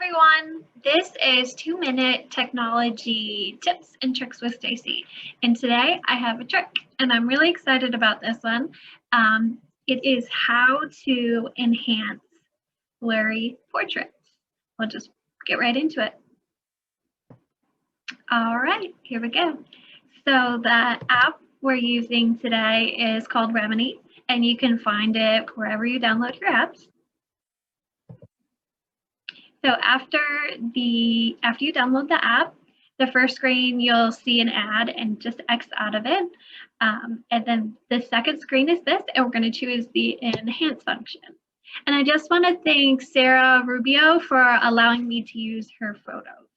everyone. This is 2-minute technology tips and tricks with Stacy. And today I have a trick and I'm really excited about this one. It is how to enhance blurry portraits. We'll just get right into it. All right, here we go. So the app we're using today is called Remini, and you can find it wherever you download your apps. So after you download the app, the first screen you'll see an ad and just X out of it. And then the second screen is this, and we're going to choose the enhance function. And I just want to thank Sarah Rubio for allowing me to use her photos.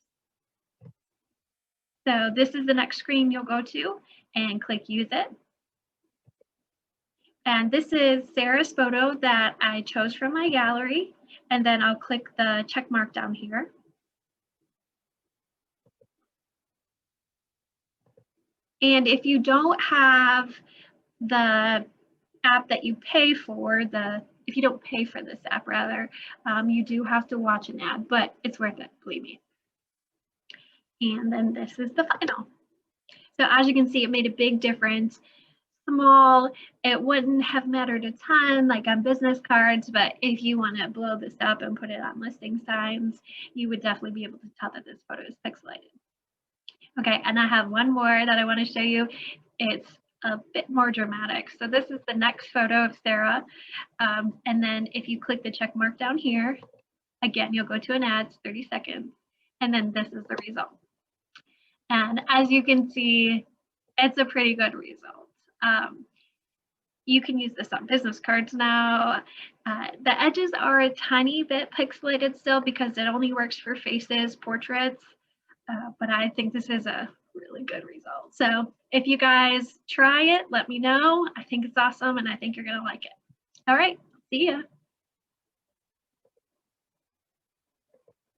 So this is the next screen you'll go to and click use it. And this is Sarah's photo that I chose from my gallery. And then I'll click the check mark down here. And if you don't have the app that you pay for, if you don't pay for this app rather, you do have to watch an ad, but it's worth it, believe me. And then this is the final. So as you can see, it made a big difference. Small, it wouldn't have mattered a ton like on business cards, but if you want to blow this up and put it on listing signs, you would definitely be able to tell that this photo is pixelated. Okay, and I have one more that I want to show you. It's a bit more dramatic. So this is the next photo of Sarah. And then if you click the check mark down here, again, you'll go to an ad, 30 seconds, and then this is the result. And as you can see, it's a pretty good result. You can use this on business cards now. The edges are a tiny bit pixelated still because it only works for faces, portraits, but I think this is a really good result. So if you guys try it, let me know. I think it's awesome and I think you're gonna like it. All right, see ya.